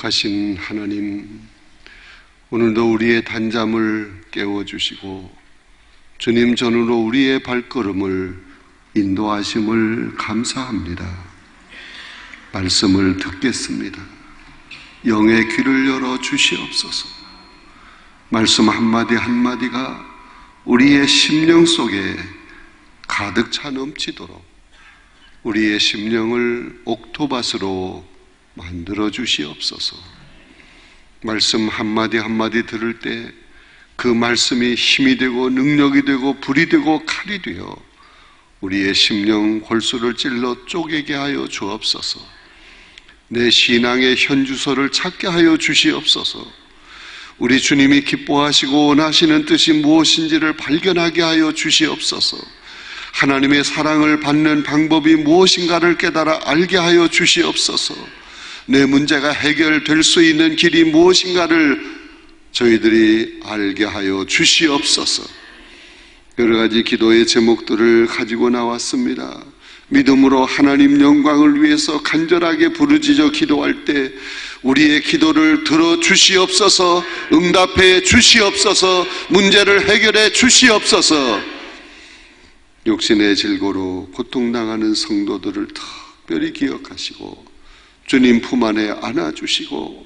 거룩하신 하나님, 오늘도 우리의 단잠을 깨워주시고 주님 전으로 우리의 발걸음을 인도하심을 감사합니다. 말씀을 듣겠습니다. 영의 귀를 열어 주시옵소서. 말씀 한마디 한마디가 우리의 심령 속에 가득 차 넘치도록 우리의 심령을 옥토밭으로 만들어 주시옵소서. 말씀 한마디 한마디 들을 때 그 말씀이 힘이 되고 능력이 되고 불이 되고 칼이 되어 우리의 심령 골수를 찔러 쪼개게 하여 주옵소서. 내 신앙의 현주소를 찾게 하여 주시옵소서. 우리 주님이 기뻐하시고 원하시는 뜻이 무엇인지를 발견하게 하여 주시옵소서. 하나님의 사랑을 받는 방법이 무엇인가를 깨달아 알게 하여 주시옵소서. 내 문제가 해결될 수 있는 길이 무엇인가를 저희들이 알게 하여 주시옵소서. 여러 가지 기도의 제목들을 가지고 나왔습니다. 믿음으로 하나님 영광을 위해서 간절하게 부르짖어 기도할 때 우리의 기도를 들어 주시옵소서. 응답해 주시옵소서. 문제를 해결해 주시옵소서. 육신의 질고로 고통당하는 성도들을 특별히 기억하시고 주님 품 안에 안아주시고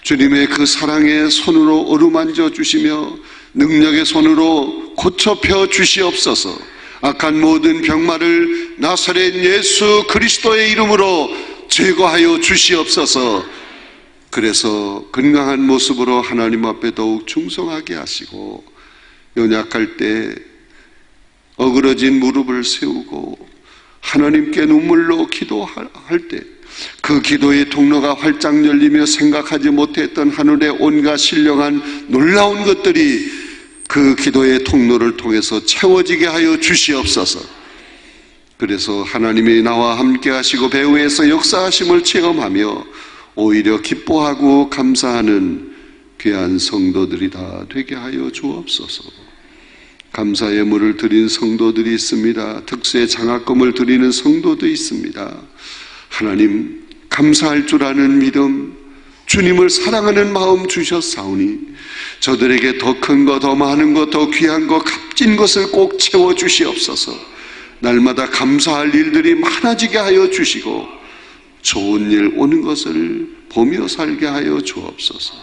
주님의 그 사랑의 손으로 어루만져 주시며 능력의 손으로 고쳐펴 주시옵소서. 악한 모든 병마를 나사렛 예수 그리스도의 이름으로 제거하여 주시옵소서. 그래서 건강한 모습으로 하나님 앞에 더욱 충성하게 하시고 연약할 때 어그러진 무릎을 세우고 하나님께 눈물로 기도할 때 그 기도의 통로가 활짝 열리며 생각하지 못했던 하늘의 온갖 신령한 놀라운 것들이 그 기도의 통로를 통해서 채워지게 하여 주시옵소서. 그래서 하나님이 나와 함께 하시고 배후에서 역사하심을 체험하며 오히려 기뻐하고 감사하는 귀한 성도들이 다 되게 하여 주옵소서. 감사 예물을 드린 성도들이 있습니다. 특수의 장학금을 드리는 성도도 있습니다. 하나님, 감사할 줄 아는 믿음, 주님을 사랑하는 마음 주셨사오니 저들에게 더 큰 것, 더 많은 것, 더 귀한 것, 값진 것을 꼭 채워주시옵소서. 날마다 감사할 일들이 많아지게 하여 주시고 좋은 일 오는 것을 보며 살게 하여 주옵소서.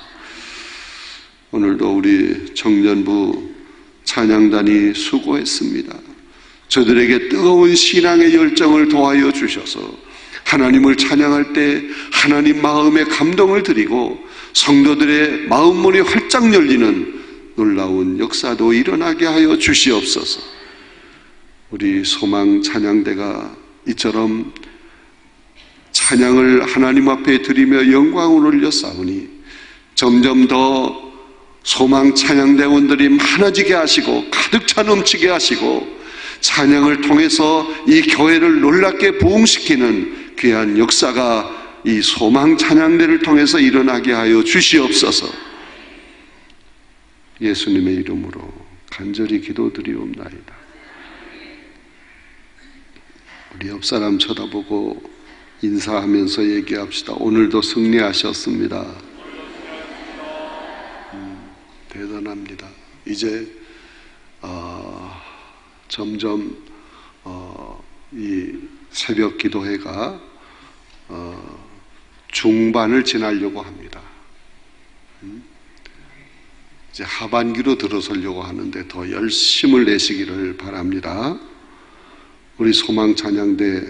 오늘도 우리 청년부 찬양단이 수고했습니다. 저들에게 뜨거운 신앙의 열정을 더하여 주셔서 하나님을 찬양할 때 하나님 마음에 감동을 드리고 성도들의 마음문이 활짝 열리는 놀라운 역사도 일어나게 하여 주시옵소서. 우리 소망 찬양대가 이처럼 찬양을 하나님 앞에 드리며 영광을 올려 싸우니 점점 더 소망 찬양대원들이 많아지게 하시고 가득 차 넘치게 하시고 찬양을 통해서 이 교회를 놀랍게 부흥시키는 귀한 역사가 이 소망 찬양대를 통해서 일어나게 하여 주시옵소서. 예수님의 이름으로 간절히 기도드리옵나이다. 우리 옆 사람 쳐다보고 인사하면서 얘기합시다. 오늘도 승리하셨습니다. 대단합니다. 이제 점점 이 새벽 기도회가 중반을 지나려고 합니다. 이제 하반기로 들어서려고 하는데 더 열심을 내시기를 바랍니다. 우리 소망 찬양대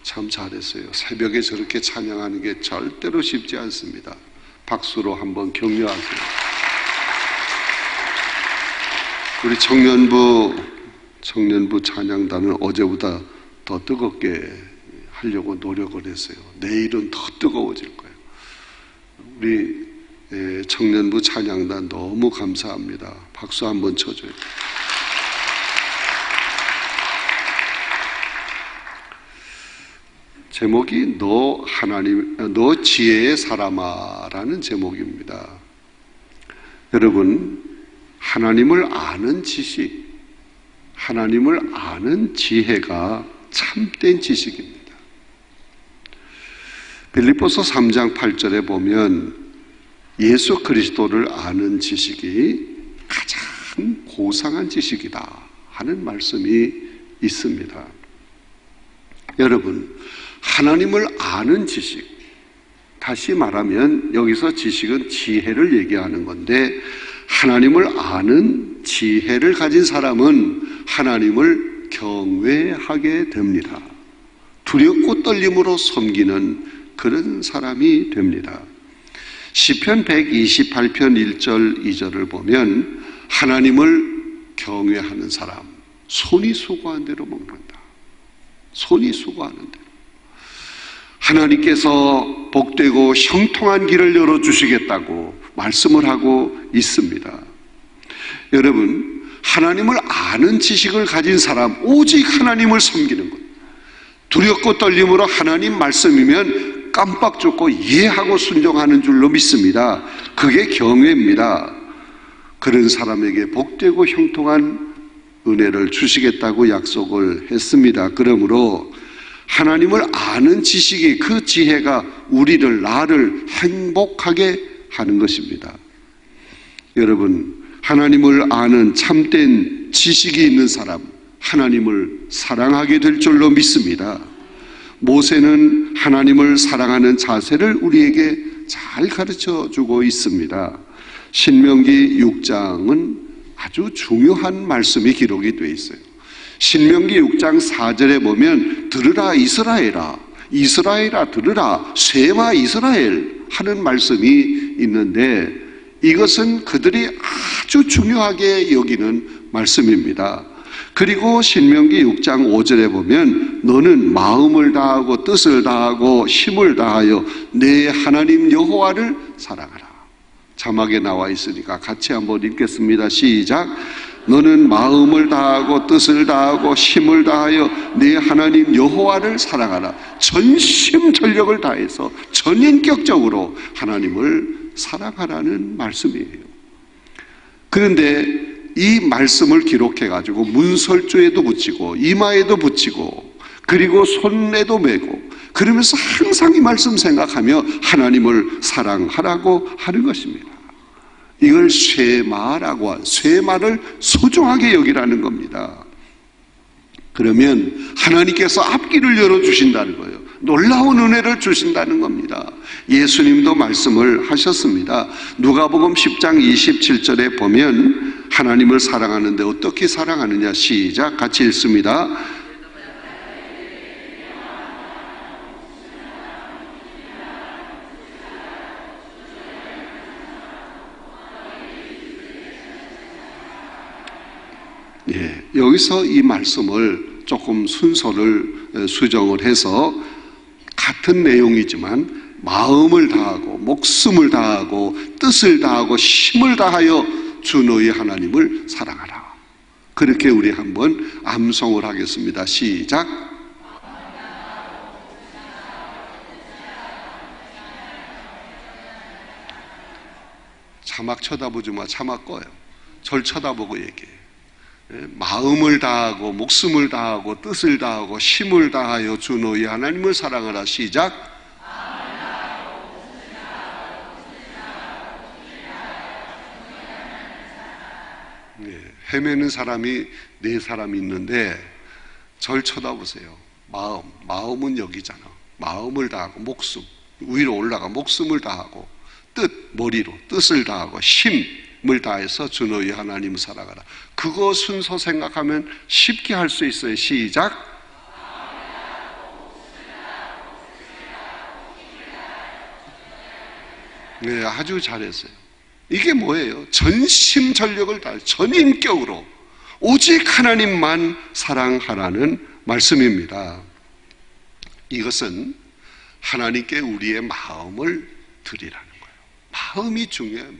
참 잘했어요. 새벽에 저렇게 찬양하는 게 절대로 쉽지 않습니다. 박수로 한번 격려하세요. 우리 청년부 찬양단은 어제보다 더 뜨겁게 하려고 노력을 했어요. 내일은 더 뜨거워질 거예요. 우리 청년부 찬양단 너무 감사합니다. 박수 한번 쳐줘요. 제목이 너 지혜의 사람아 라는 제목입니다. 여러분, 하나님을 아는 지식, 하나님을 아는 지혜가 참된 지식입니다. 빌립보서 3장 8절에 보면 예수 그리스도를 아는 지식이 가장 고상한 지식이다 하는 말씀이 있습니다. 여러분, 하나님을 아는 지식, 다시 말하면 여기서 지식은 지혜를 얘기하는 건데, 하나님을 아는 지혜를 가진 사람은 하나님을 경외하게 됩니다. 두렵고 떨림으로 섬기는 그런 사람이 됩니다. 시편 128편 1절 2절을 보면 하나님을 경외하는 사람, 손이 수고한 대로 먹는다. 손이 수고하는 대로. 하나님께서 복되고 형통한 길을 열어주시겠다고 말씀을 하고 있습니다. 여러분, 하나님을 아는 지식을 가진 사람, 오직 하나님을 섬기는 것. 두렵고 떨림으로 하나님 말씀이면 깜빡 죽고 이해하고 순종하는 줄로 믿습니다. 그게 경외입니다. 그런 사람에게 복되고 형통한 은혜를 주시겠다고 약속을 했습니다. 그러므로 하나님을 아는 지식이, 그 지혜가 우리를, 나를 행복하게 하는 것입니다. 여러분, 하나님을 아는 참된 지식이 있는 사람, 하나님을 사랑하게 될 줄로 믿습니다. 모세는 하나님을 사랑하는 자세를 우리에게 잘 가르쳐 주고 있습니다. 신명기 6장은 아주 중요한 말씀이 기록이 되어 있어요. 신명기 6장 4절에 보면 들으라 이스라엘아, 이스라엘아 들으라, 셈아 이스라엘 하는 말씀이 있는데, 이것은 그들이 아주 중요하게 여기는 말씀입니다. 그리고 신명기 6장 5절에 보면 너는 마음을 다하고 뜻을 다하고 힘을 다하여 내 하나님 여호와를 사랑하라. 자막에 나와 있으니까 같이 한번 읽겠습니다. 시작. 너는 마음을 다하고 뜻을 다하고 힘을 다하여 내 하나님 여호와를 사랑하라. 전심전력을 다해서 전인격적으로 하나님을 사랑하라는 말씀이에요. 그런데 이 말씀을 기록해가지고 문설주에도 붙이고 이마에도 붙이고 그리고 손에도 메고 그러면서 항상 이 말씀 생각하며 하나님을 사랑하라고 하는 것입니다. 이걸 쇠마라고, 쇠마를 소중하게 여기라는 겁니다. 그러면 하나님께서 앞길을 열어주신다는 거예요. 놀라운 은혜를 주신다는 겁니다. 예수님도 말씀을 하셨습니다. 누가복음 10장 27절에 보면 하나님을 사랑하는데 어떻게 사랑하느냐, 시작, 같이 읽습니다. 예, 여기서 이 말씀을 조금 순서를 수정을 해서 같은 내용이지만 마음을 다하고 목숨을 다하고 뜻을 다하고 힘을 다하여 주 너희 하나님을 사랑하라. 그렇게 우리 한번 암송을 하겠습니다. 시작. 자막 쳐다보지 마. 자막 꺼요. 절 쳐다보고 얘기해. 마음을 다하고 목숨을 다하고 뜻을 다하고 힘을 다하여 주 너희 하나님을 사랑하라. 시작. 네, 헤매는 사람이 네 사람이 있는데 절 쳐다보세요. 마음은 여기잖아. 마음을 다하고 목숨, 위로 올라가 목숨을 다하고 뜻, 머리로 뜻을 다하고 힘을 다해서 주 너희 하나님을 사랑하라. 그거 순서 생각하면 쉽게 할 수 있어요. 시작. 네, 아주 잘했어요. 이게 뭐예요? 전심전력을 다해 전인격으로 오직 하나님만 사랑하라는 말씀입니다. 이것은 하나님께 우리의 마음을 드리라는 거예요. 마음이 중요해요.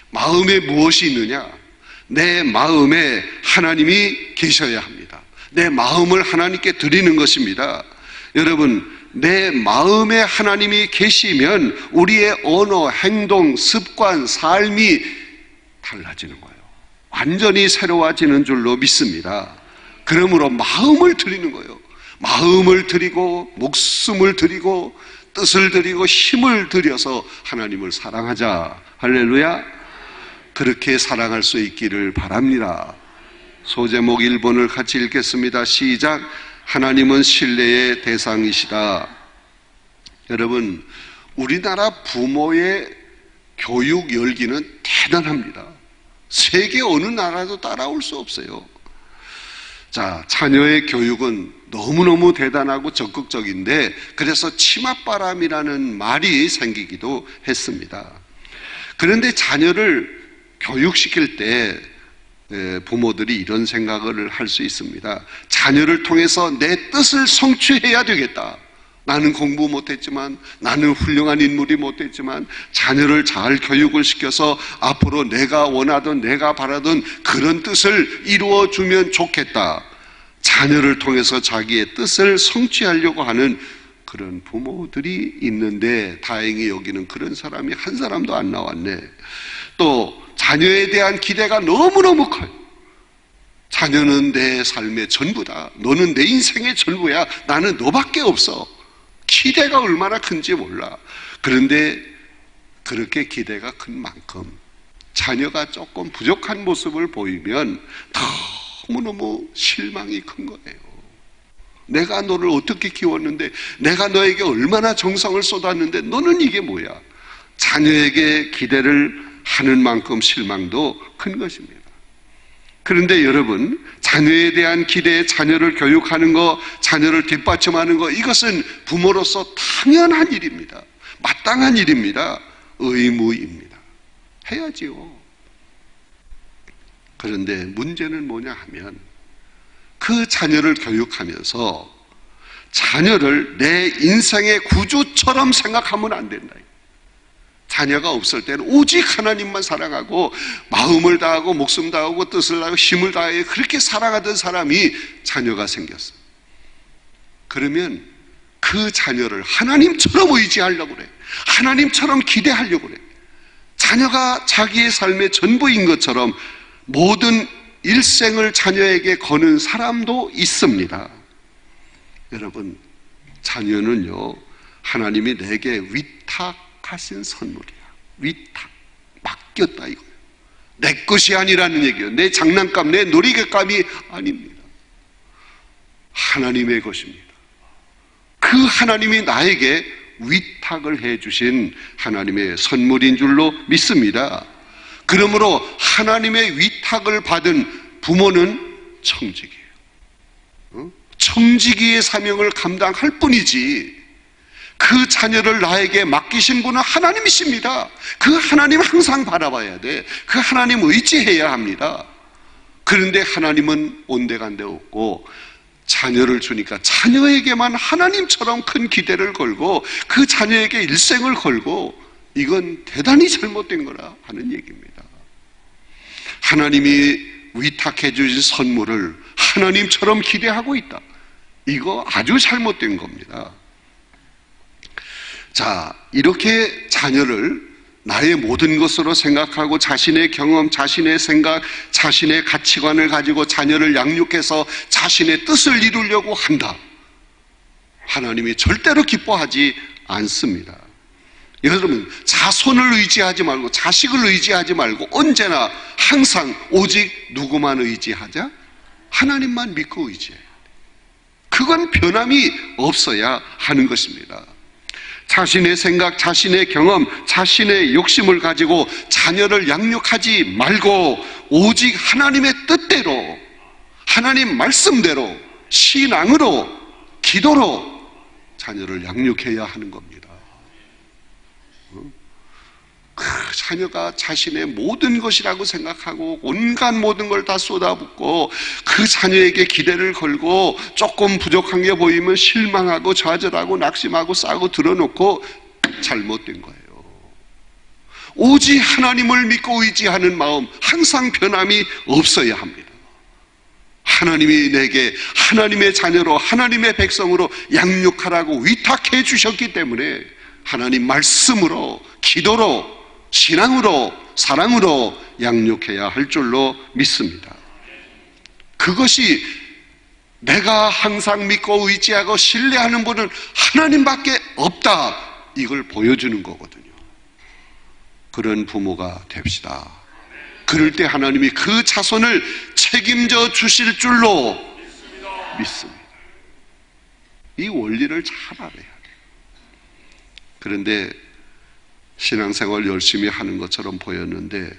마음에 무엇이 있느냐? 내 마음에 하나님이 계셔야 합니다. 내 마음을 하나님께 드리는 것입니다. 여러분, 내 마음에 하나님이 계시면 우리의 언어, 행동, 습관, 삶이 달라지는 거예요. 완전히 새로워지는 줄로 믿습니다. 그러므로 마음을 드리는 거예요. 마음을 드리고 목숨을 드리고 뜻을 들이고 힘을 들여서 하나님을 사랑하자. 할렐루야. 그렇게 사랑할 수 있기를 바랍니다. 소제목 1번을 같이 읽겠습니다. 시작. 하나님은 신뢰의 대상이시다. 여러분, 우리나라 부모의 교육 열기는 대단합니다. 세계 어느 나라도 따라올 수 없어요. 자, 자녀의 교육은 너무너무 대단하고 적극적인데, 그래서 치맛바람이라는 말이 생기기도 했습니다. 그런데 자녀를 교육시킬 때 부모들이 이런 생각을 할 수 있습니다. 자녀를 통해서 내 뜻을 성취해야 되겠다. 나는 공부 못했지만, 나는 훌륭한 인물이 못했지만 자녀를 잘 교육을 시켜서 앞으로 내가 원하던, 내가 바라던 그런 뜻을 이루어주면 좋겠다. 자녀를 통해서 자기의 뜻을 성취하려고 하는 그런 부모들이 있는데, 다행히 여기는 그런 사람이 한 사람도 안 나왔네. 또 자녀에 대한 기대가 너무너무 커요. 자녀는 내 삶의 전부다. 너는 내 인생의 전부야. 나는 너밖에 없어. 기대가 얼마나 큰지 몰라. 그런데 그렇게 기대가 큰 만큼 자녀가 조금 부족한 모습을 보이면 너무너무 실망이 큰 거예요. 내가 너를 어떻게 키웠는데, 내가 너에게 얼마나 정성을 쏟았는데 너는 이게 뭐야. 자녀에게 기대를 하는 만큼 실망도 큰 것입니다. 그런데 여러분, 자녀에 대한 기대에 자녀를 교육하는 거, 자녀를 뒷받침하는 거, 이것은 부모로서 당연한 일입니다. 마땅한 일입니다. 의무입니다. 해야지요. 그런데 문제는 뭐냐 하면, 그 자녀를 교육하면서 자녀를 내 인생의 구주처럼 생각하면 안 된다. 자녀가 없을 때는 오직 하나님만 사랑하고 마음을 다하고 목숨 다하고 뜻을 다하고 힘을 다해 그렇게 사랑하던 사람이 자녀가 생겼어. 그러면 그 자녀를 하나님처럼 의지하려고 그래. 하나님처럼 기대하려고 그래. 자녀가 자기의 삶의 전부인 것처럼 모든 일생을 자녀에게 거는 사람도 있습니다. 여러분, 자녀는요, 하나님이 내게 위탁하신 선물이야. 위탁, 맡겼다 이거예요. 내 것이 아니라는 얘기예요. 내 장난감, 내 놀이개감이 아닙니다. 하나님의 것입니다. 그 하나님이 나에게 위탁을 해주신 하나님의 선물인 줄로 믿습니다. 그러므로 하나님의 위탁을 받은 부모는 청지기예요. 청지기의 사명을 감당할 뿐이지, 그 자녀를 나에게 맡기신 분은 하나님이십니다. 그 하나님 항상 바라봐야 돼. 그 하나님 의지해야 합니다. 그런데 하나님은 온데간데 없고, 자녀를 주니까 자녀에게만 하나님처럼 큰 기대를 걸고 그 자녀에게 일생을 걸고, 이건 대단히 잘못된 거라 하는 얘기입니다. 하나님이 위탁해 주신 선물을 하나님처럼 기대하고 있다. 이거 아주 잘못된 겁니다. 자, 이렇게 자녀를 나의 모든 것으로 생각하고 자신의 경험, 자신의 생각, 자신의 가치관을 가지고 자녀를 양육해서 자신의 뜻을 이루려고 한다. 하나님이 절대로 기뻐하지 않습니다. 여러분, 자손을 의지하지 말고 자식을 의지하지 말고 언제나 항상 오직 누구만 의지하자? 하나님만 믿고 의지해야 돼. 그건 변함이 없어야 하는 것입니다. 자신의 생각, 자신의 경험, 자신의 욕심을 가지고 자녀를 양육하지 말고 오직 하나님의 뜻대로, 하나님 말씀대로, 신앙으로, 기도로 자녀를 양육해야 하는 겁니다. 그 자녀가 자신의 모든 것이라고 생각하고 온갖 모든 걸 다 쏟아붓고 그 자녀에게 기대를 걸고 조금 부족한 게 보이면 실망하고 좌절하고 낙심하고 싸고 들어놓고, 잘못된 거예요. 오직 하나님을 믿고 의지하는 마음 항상 변함이 없어야 합니다. 하나님이 내게 하나님의 자녀로, 하나님의 백성으로 양육하라고 위탁해 주셨기 때문에 하나님 말씀으로, 기도로, 신앙으로, 사랑으로 양육해야 할 줄로 믿습니다. 그것이 내가 항상 믿고 의지하고 신뢰하는 분은 하나님밖에 없다, 이걸 보여주는 거거든요. 그런 부모가 됩시다. 그럴 때 하나님이 그 자손을 책임져 주실 줄로 믿습니다. 이 원리를 잘 알아야 돼요. 그런데 신앙생활 열심히 하는 것처럼 보였는데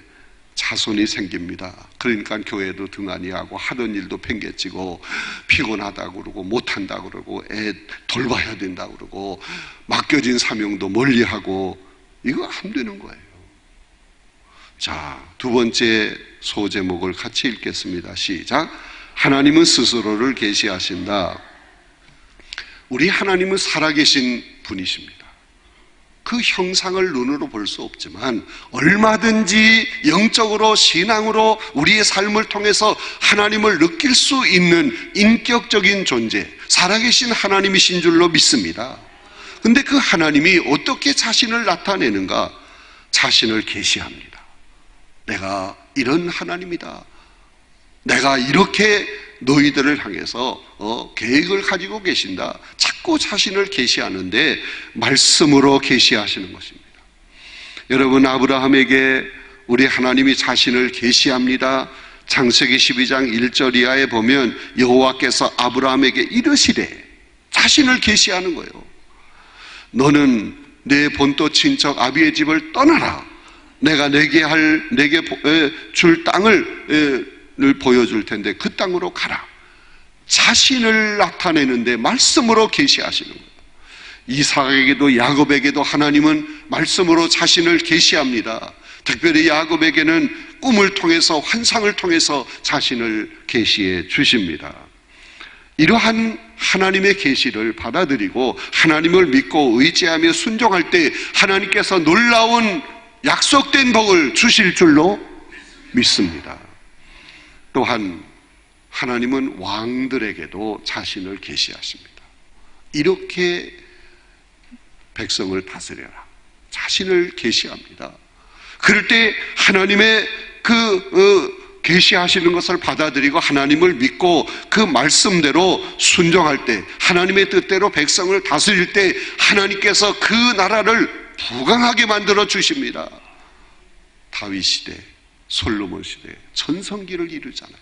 자손이 생깁니다. 그러니까 교회도 등한히하고 하던 일도 팽개치고 피곤하다고 그러고 못한다고 그러고 애 돌봐야 된다고 그러고 맡겨진 사명도 멀리하고, 이거 안 되는 거예요. 자, 두 번째 소제목을 같이 읽겠습니다. 시작. 하나님은 스스로를 계시하신다. 우리 하나님은 살아계신 분이십니다. 그 형상을 눈으로 볼 수 없지만 얼마든지 영적으로 신앙으로 우리의 삶을 통해서 하나님을 느낄 수 있는 인격적인 존재, 살아계신 하나님이신 줄로 믿습니다. 근데 그 하나님이 어떻게 자신을 나타내는가? 자신을 계시합니다. 내가 이런 하나님이다. 내가 이렇게 너희들을 향해서 계획을 가지고 계신다. 자꾸 자신을 계시하는데 말씀으로 계시하시는 것입니다. 여러분, 아브라함에게 우리 하나님이 자신을 계시합니다. 창세기 12장 1절 이하에 보면 여호와께서 아브라함에게 이르시되, 자신을 계시하는 거예요. 너는 내 본토 친척 아비의 집을 떠나라. 내가 내게 줄 땅을 보여줄 텐데 그 땅으로 가라. 자신을 나타내는데 말씀으로 계시하시는 거예요. 이삭에게도 야곱에게도 하나님은 말씀으로 자신을 계시합니다. 특별히 야곱에게는 꿈을 통해서, 환상을 통해서 자신을 계시해 주십니다. 이러한 하나님의 계시를 받아들이고 하나님을 믿고 의지하며 순종할 때 하나님께서 놀라운 약속된 복을 주실 줄로 믿습니다. 또한 하나님은 왕들에게도 자신을 계시하십니다. 이렇게 백성을 다스려라. 자신을 계시합니다. 그럴 때 하나님의 계시하시는 것을 받아들이고 하나님을 믿고 그 말씀대로 순종할 때, 하나님의 뜻대로 백성을 다스릴 때 하나님께서 그 나라를 부강하게 만들어 주십니다. 다윗 시대, 솔로몬 시대 전성기를 이루잖아요.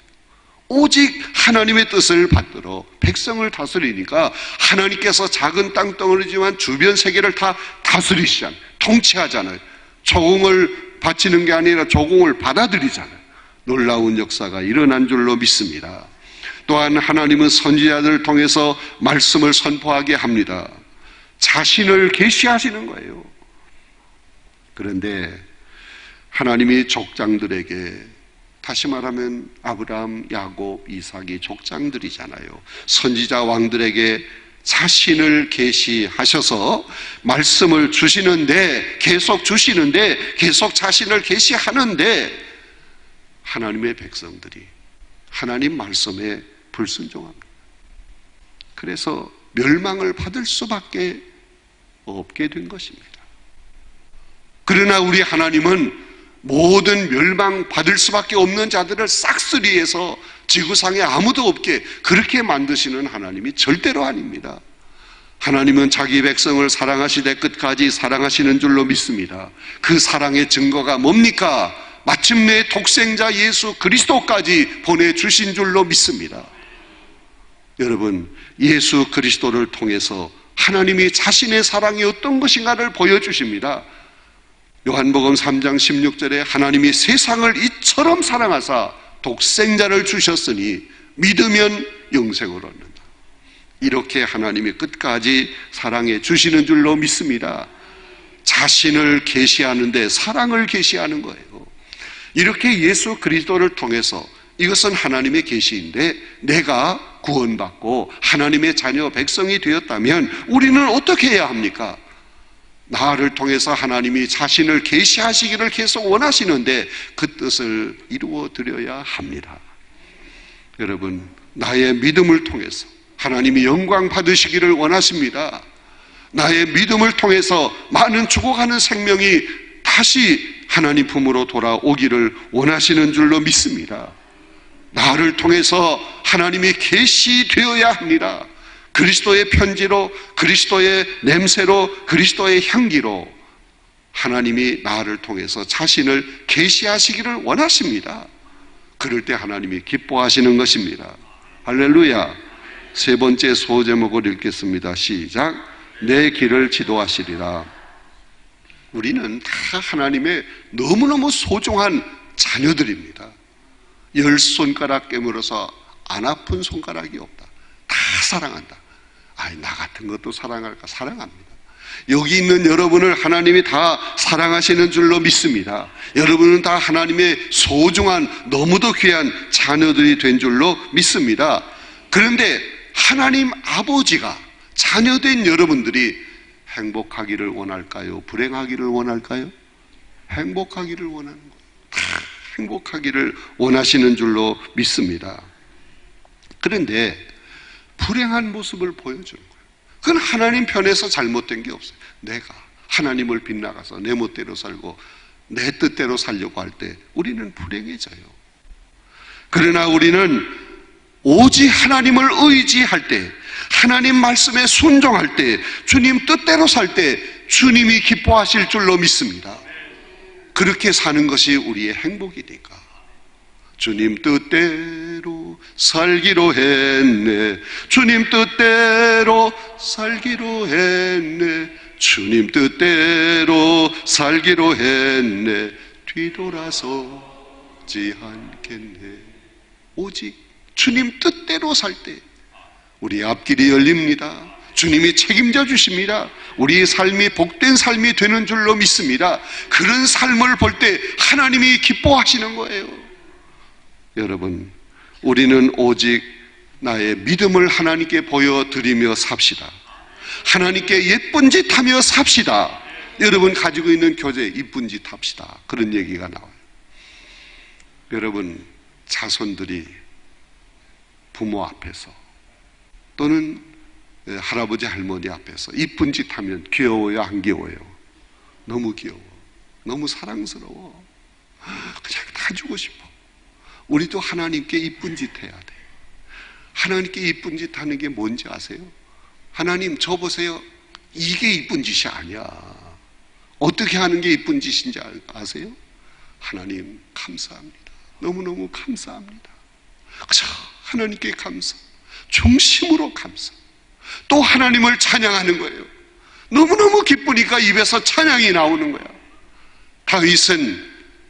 오직 하나님의 뜻을 받들어 백성을 다스리니까 하나님께서 작은 땅덩어리지만 주변 세계를 다 다스리시잖아요. 통치하잖아요. 조공을 바치는 게 아니라 조공을 받아들이잖아요. 놀라운 역사가 일어난 줄로 믿습니다. 또한 하나님은 선지자들을 통해서 말씀을 선포하게 합니다. 자신을 계시하시는 거예요. 그런데 하나님이 족장들에게, 다시 말하면 아브라함, 야곱, 이삭이 족장들이잖아요. 선지자 왕들에게 자신을 계시하셔서 말씀을 주시는데, 계속 주시는데, 계속 자신을 계시하는데 하나님의 백성들이 하나님 말씀에 불순종합니다. 그래서 멸망을 받을 수밖에 없게 된 것입니다. 그러나 우리 하나님은 모든 멸망받을 수밖에 없는 자들을 싹쓸이해서 지구상에 아무도 없게 그렇게 만드시는 하나님이 절대로 아닙니다. 하나님은 자기 백성을 사랑하시되 끝까지 사랑하시는 줄로 믿습니다. 그 사랑의 증거가 뭡니까? 마침내 독생자 예수 그리스도까지 보내주신 줄로 믿습니다. 여러분, 예수 그리스도를 통해서 하나님이 자신의 사랑이 어떤 것인가를 보여주십니다. 요한복음 3장 16절에 하나님이 세상을 이처럼 사랑하사 독생자를 주셨으니 믿으면 영생을 얻는다. 이렇게 하나님이 끝까지 사랑해 주시는 줄로 믿습니다. 자신을 계시하는데 사랑을 계시하는 거예요. 이렇게 예수 그리스도를 통해서, 이것은 하나님의 계시인데 내가 구원받고 하나님의 자녀 백성이 되었다면 우리는 어떻게 해야 합니까? 나를 통해서 하나님이 자신을 계시하시기를 계속 원하시는데 그 뜻을 이루어 드려야 합니다. 여러분, 나의 믿음을 통해서 하나님이 영광 받으시기를 원하십니다. 나의 믿음을 통해서 많은 죽어가는 생명이 다시 하나님 품으로 돌아오기를 원하시는 줄로 믿습니다. 나를 통해서 하나님이 계시되어야 합니다. 그리스도의 편지로, 그리스도의 냄새로, 그리스도의 향기로 하나님이 나를 통해서 자신을 계시하시기를 원하십니다. 그럴 때 하나님이 기뻐하시는 것입니다. 할렐루야. 세 번째 소제목을 읽겠습니다. 시작. 내 길을 지도하시리라. 우리는 다 하나님의 너무너무 소중한 자녀들입니다. 10손가락 깨물어서 안 아픈 손가락이 없다. 다 사랑한다. 나 같은 것도 사랑할까? 사랑합니다. 여기 있는 여러분을 하나님이 다 사랑하시는 줄로 믿습니다. 여러분은 다 하나님의 소중한, 너무도 귀한 자녀들이 된 줄로 믿습니다. 그런데 하나님 아버지가 자녀된 여러분들이 행복하기를 원할까요? 불행하기를 원할까요? 행복하기를 원하는 거예요. 다 행복하기를 원하시는 줄로 믿습니다. 그런데 불행한 모습을 보여주는 거예요. 그건 하나님 편에서 잘못된 게 없어요. 내가 하나님을 빗나가서 내 멋대로 살고 내 뜻대로 살려고 할 때 우리는 불행해져요. 그러나 우리는 오직 하나님을 의지할 때, 하나님 말씀에 순종할 때, 주님 뜻대로 살 때 주님이 기뻐하실 줄로 믿습니다. 그렇게 사는 것이 우리의 행복이니까. 주님 뜻대로 살기로 했네. 주님 뜻대로 살기로 했네. 주님 뜻대로 살기로 했네. 뒤돌아서지 않겠네. 오직 주님 뜻대로 살 때 우리 앞길이 열립니다. 주님이 책임져 주십니다. 우리의 삶이 복된 삶이 되는 줄로 믿습니다. 그런 삶을 볼 때 하나님이 기뻐하시는 거예요. 여러분, 우리는 오직 나의 믿음을 하나님께 보여드리며 삽시다. 하나님께 예쁜 짓 하며 삽시다. 여러분 가지고 있는 교재에 이쁜 짓 합시다. 그런 얘기가 나와요. 여러분, 자손들이 부모 앞에서 또는 할아버지 할머니 앞에서 이쁜 짓 하면 귀여워요, 안 귀여워요? 너무 귀여워, 너무 사랑스러워. 그냥 다 주고 싶어. 우리도 하나님께 이쁜 짓 해야 돼. 하나님께 이쁜 짓 하는 게 뭔지 아세요? 하나님 저 보세요. 이게 이쁜 짓이 아니야. 어떻게 하는 게 이쁜 짓인지 아세요? 하나님 감사합니다. 너무너무 감사합니다. 그저 하나님께 감사, 중심으로 감사. 또 하나님을 찬양하는 거예요. 너무너무 기쁘니까 입에서 찬양이 나오는 거야. 다윗은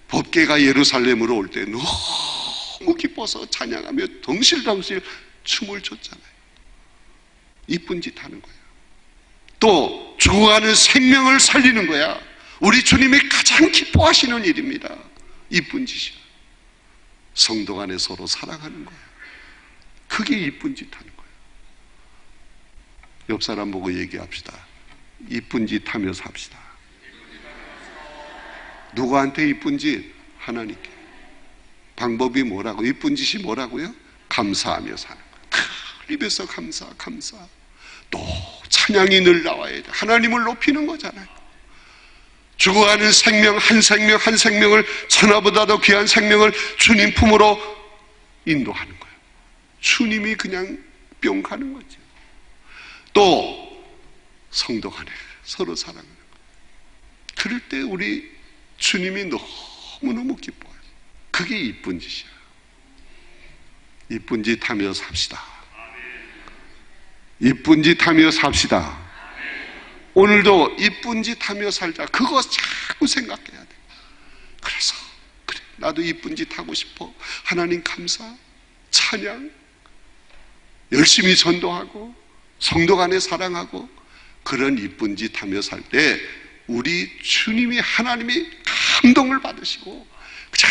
법궤가 예루살렘으로 올 때 너무 기뻐서 찬양하며 덩실덩실 춤을 췄잖아요. 이쁜 짓 하는 거야. 또 죽어가는 생명을 살리는 거야. 우리 주님이 가장 기뻐하시는 일입니다. 이쁜 짓이야. 성도 간에 서로 사랑하는 거야. 그게 이쁜 짓 하는 거야. 옆 사람 보고 얘기합시다. 이쁜 짓 하며 삽시다. 누구한테 이쁜 짓? 하나님께. 방법이 뭐라고? 이쁜 짓이 뭐라고요? 감사하며 사는 거야. 입에서 감사. 또 찬양이 늘 나와야 돼. 하나님을 높이는 거잖아요. 죽어가는 생명 한 생명을 천하보다도 귀한 생명을 주님 품으로 인도하는 거예요. 주님이 그냥 뿅 가는 거죠. 또 성도 간에 서로 사랑하는 거예요. 그럴 때 우리 주님이 너무너무 기뻐해요. 그게 이쁜 짓이야. 이쁜 짓 하며 삽시다. 이쁜 짓 하며 삽시다. 오늘도 이쁜 짓 하며 살자. 그거 자꾸 생각해야 돼. 그래서 그래, 나도 이쁜 짓 하고 싶어. 하나님 감사, 찬양, 열심히 전도하고 성도 간에 사랑하고 그런 이쁜 짓 하며 살 때 우리 주님이 하나님이 감동을 받으시고 참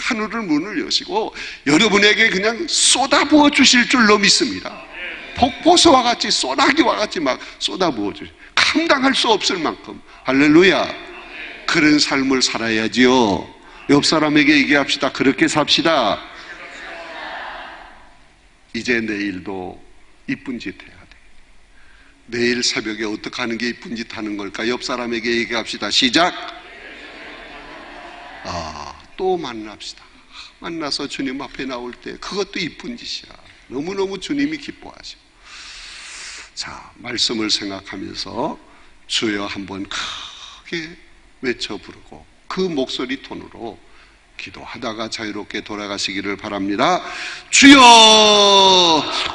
하늘을 문을 여시고 여러분에게 그냥 쏟아부어 주실 줄로 믿습니다. 폭포수와 같이 소나기와 같이 막 쏟아부어 주실, 감당할 수 없을 만큼. 할렐루야. 그런 삶을 살아야지요. 옆 사람에게 얘기합시다. 그렇게 삽시다. 이제 내일도 이쁜 짓 해야 돼. 내일 새벽에 어떻게 하는 게 이쁜 짓 하는 걸까? 옆 사람에게 얘기합시다. 시작. 또 만납시다. 만나서 주님 앞에 나올 때 그것도 이쁜 짓이야. 너무너무 주님이 기뻐하시고. 자, 말씀을 생각하면서 주여 한번 크게 외쳐 부르고 그 목소리 톤으로 기도하다가 자유롭게 돌아가시기를 바랍니다. 주여!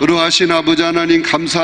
의로하신 아버지 하나님 감사합니다.